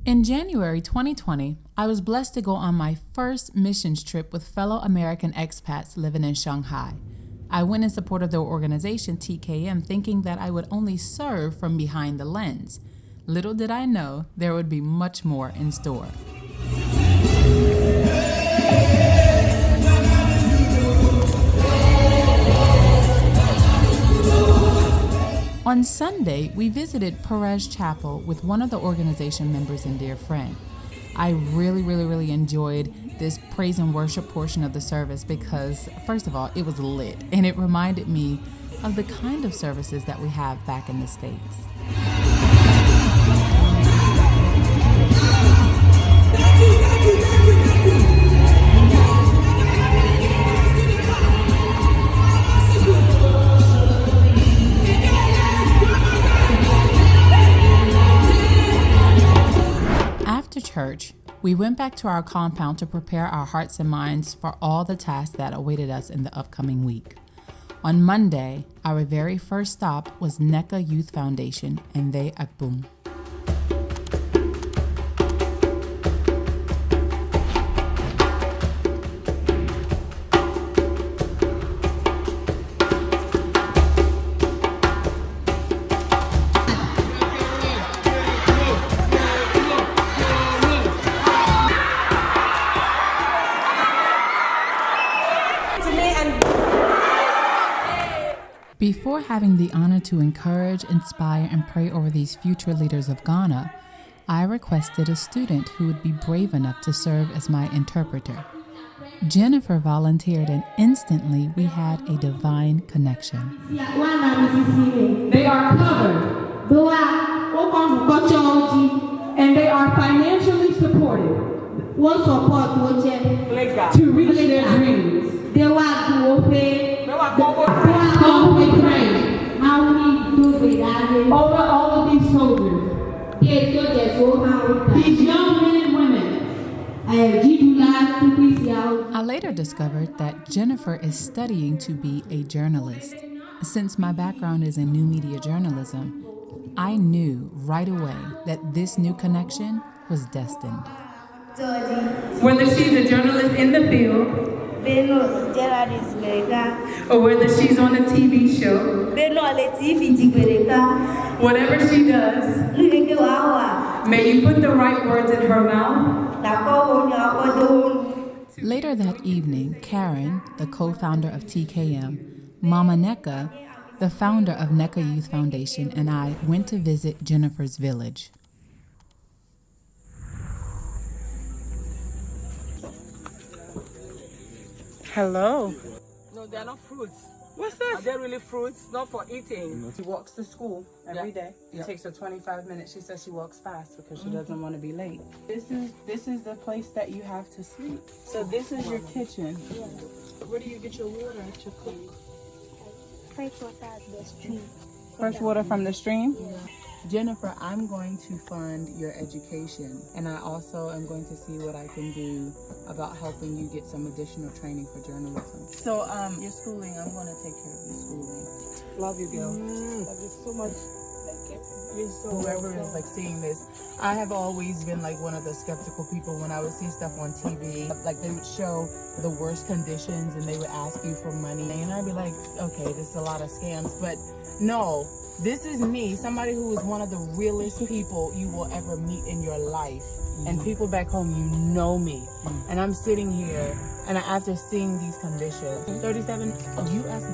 In January 2020, I was blessed to go on my first missions trip with fellow American expats living in Shanghai. I went in support of their organization, TKM, thinking that I would only serve from behind the lens. Little did I know there would be much more in store. On Sunday, we visited Perez Chapel with one of the organization members and dear friend. I really enjoyed this praise and worship portion of the service because, first of all, it was lit and it reminded me of the kind of services that we have back in the States. After church, we went back to our compound to prepare our hearts and minds for all the tasks that awaited us in the upcoming week. On Monday, our very first stop was Nneka Youth Foundation and 𝗧𝗥𝗡𝗧𝗏. Before having the honor to encourage, inspire, and pray over these future leaders of Ghana, I requested a student who would be brave enough to serve as my interpreter. Jennifer volunteered, and instantly we had a divine connection. They are covered, and they are financially supported to reach their dreams. Over all of these soldiers, these young men and women. I later discovered that Jennifer is studying to be a journalist. Since my background is in new media journalism, I knew right away that this new connection was destined. Whether she's a journalist in the field, or whether she's on a TV show, whatever she does, may you put the right words in her mouth. Later that evening, Karen, the co-founder of TKM, Mama Nneka, the founder of Nneka Youth Foundation, and I went to visit Jennifer's village. Hello. No, they're not fruits. What's this? Are they really fruits? Not for eating. She walks to school every day. It takes her 25 minutes. She says she walks fast because she doesn't want to be late. This is the place that you have to sleep. So this is your kitchen. Where do you get your water to cook? Fresh water at the stream. Fresh water from the stream? Jennifer, I'm going to fund your education, and I also am going to see what I can do about helping you get some additional training for journalism. So, your schooling, I'm going to take care of your schooling. Love you, girl. Love you so much. Whoever is like seeing this, I have always been like one of the skeptical people when I would see stuff on TV. Like they would show the worst conditions and they would ask you for money, and I'd be like, okay, this is a lot of scams, but no. This is me, somebody who is one of the realest people you will ever meet in your life. And people back home, you know me. And I'm sitting here, and after seeing these conditions, $37 US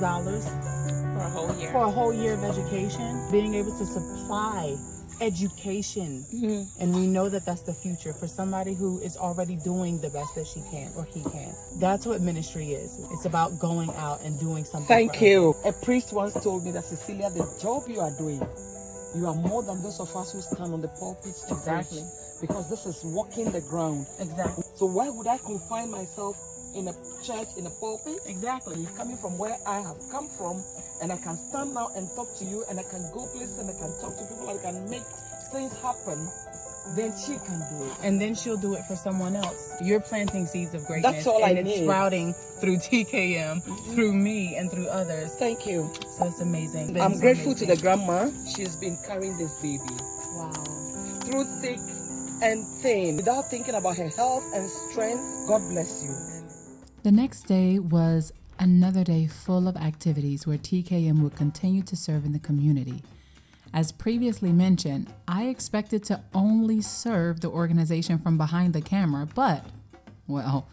For a whole year of education, being able to supply education. And we know that that's the future for somebody who is already doing the best that she can or he can. That's what ministry is. It's about going out and doing something. Thank you. A priest once told me that, Cecilia, the job you are doing, you are more than those of us who stand on the pulpit to Exactly. preach, because this is walking the ground. Exactly. So why would I confine myself in a church, in a pulpit? Exactly. You're coming from where I have come from, and I can stand now and talk to you, and I can go places and I can talk to people, and I can make things happen. Then she can do it. And then she'll do it for someone else. You're planting seeds of greatness. That's all and I it's need. sprouting through TKM, through me, and through others. Thank you. So it's amazing. I'm It's grateful to amazing. the grandma. She's been carrying this baby Wow. through thick and thin without thinking about her health and strength. God bless you. The next day was another day full of activities where TKM would continue to serve in the community. As previously mentioned, I expected to only serve the organization from behind the camera, but, well,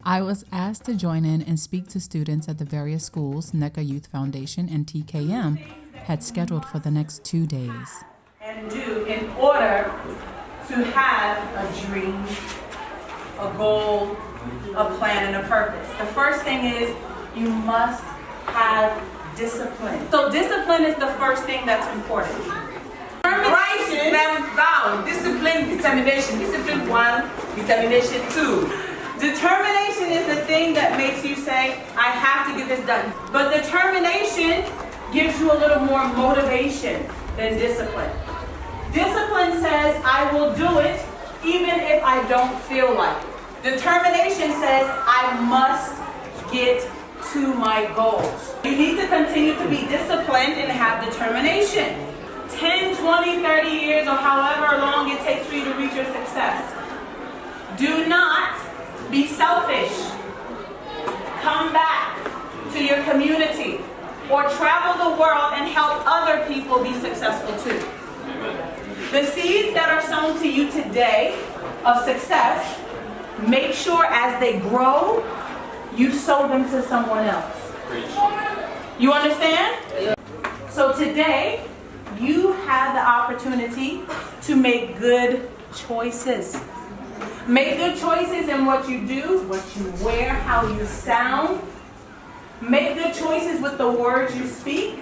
I was asked to join in and speak to students at the various schools Nneka Youth Foundation and TKM had scheduled for the next 2 days. And do in order to have a dream, a goal, a plan, and a purpose. The first thing is you must have discipline. So discipline is the first thing that's important. Write them down. Discipline, determination. Discipline 1, determination 2. Determination is the thing that makes you say, I have to get this done. But determination gives you a little more motivation than discipline. Discipline says, I will do it even if I don't feel like it. Determination says, I must get to my goals. You need to continue to be disciplined and have determination. 10, 20, 30 years, or however long it takes for you to reach your success. Do not be selfish. Come back to your community or travel the world and help other people be successful too. The seeds that are sown to you today of success, make sure as they grow, you sow them to someone else. You understand? So today, you have the opportunity to make good choices. Make good choices in what you do, what you wear, how you sound. Make good choices with the words you speak.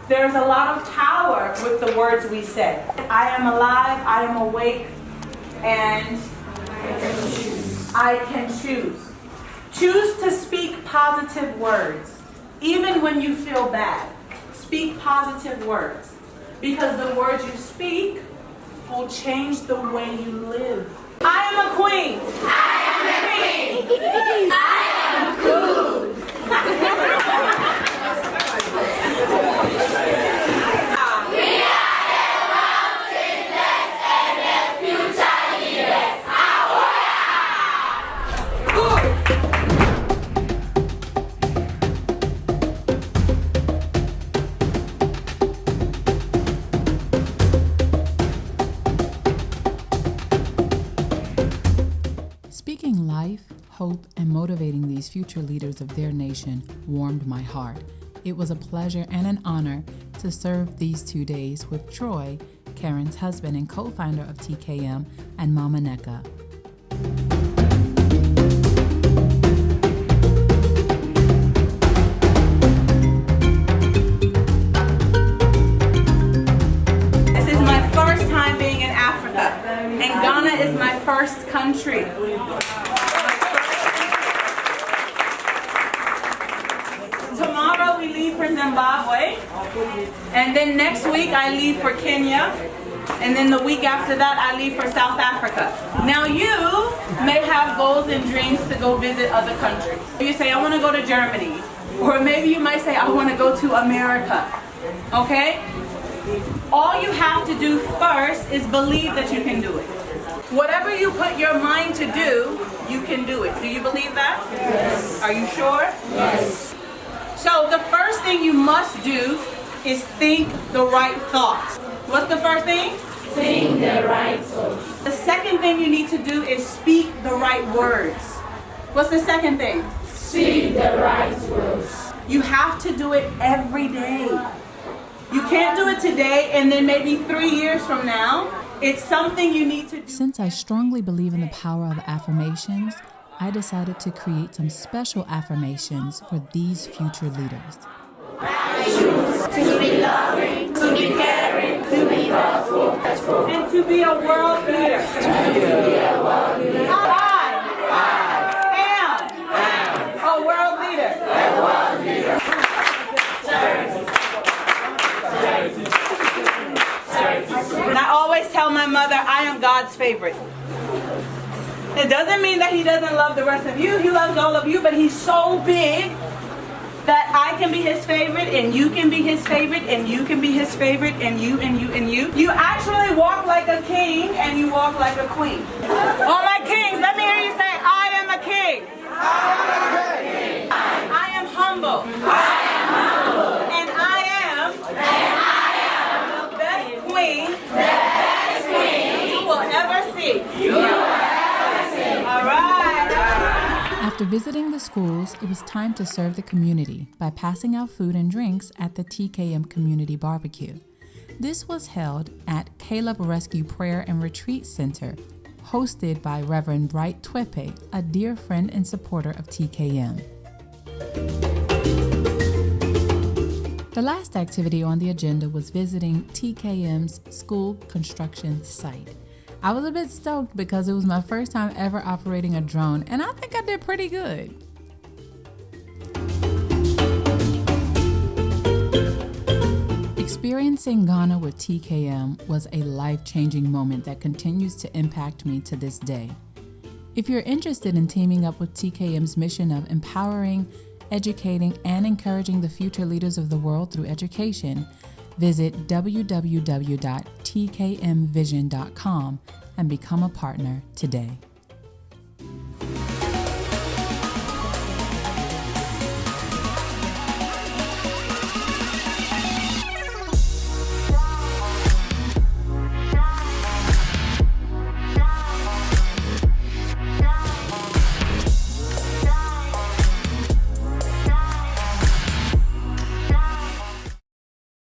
There's a lot of power with the words we say. I am alive, I am awake, and I can choose. Choose to speak positive words. Even when you feel bad, speak positive words. Because the words you speak will change the way you live. I am a queen. I am a queen. I am cool. We are the mountainless and the future leaders. Speaking life, hope, and motivating these future leaders of their nation warmed my heart. It was a pleasure and an honor to serve these 2 days with Troy, Karen's husband and co-founder of TKM, and Mama Nneka. This is my first time being in Africa, and Ghana is my first country. Tomorrow we leave for Zimbabwe, and then next week I leave for Kenya, and then the week after that I leave for South Africa. Now you may have goals and dreams to go visit other countries. You say, I want to go to Germany, or maybe you might say, I want to go to America, okay? All you have to do first is believe that you can do it. Whatever you put your mind to do, you can do it. Do you believe that? Yes. Are you sure? Yes. So the first thing you must do is think the right thoughts. What's the first thing? Think the right thoughts. The second thing you need to do is speak the right words. What's the second thing? Speak the right words. You have to do it every day. You can't do it today and then maybe 3 years from now. It's something you need to do. Since I strongly believe in the power of affirmations, I decided to create some special affirmations for these future leaders. I choose to be loving, to be caring, to be thoughtful, and to be a world leader. I am a world leader. And I always tell my mother, I am God's favorite. It doesn't mean that he doesn't love the rest of you. He loves all of you, but he's so big that I can be his favorite, and you can be his favorite, and you can be his favorite, and you, and you, and you. You actually walk like a king, and you walk like a queen. All my kings, let me hear you say, I am a king. I am humble. And I am the best queen you will ever see. All right. After visiting the schools, it was time to serve the community by passing out food and drinks at the TKM Community Barbecue. This was held at Caleb Rescue Prayer and Retreat Center, hosted by Reverend 𝗧𝗟𝗏𝗡, a dear friend and supporter of TKM. The last activity on the agenda was visiting TKM's school construction site. I was a bit stoked because it was my first time ever operating a drone, and I think I did pretty good. Experiencing Ghana with TKM was a life-changing moment that continues to impact me to this day. If you're interested in teaming up with TKM's mission of empowering, educating, and encouraging the future leaders of the world through education, visit www.tkmvision.com and become a partner today.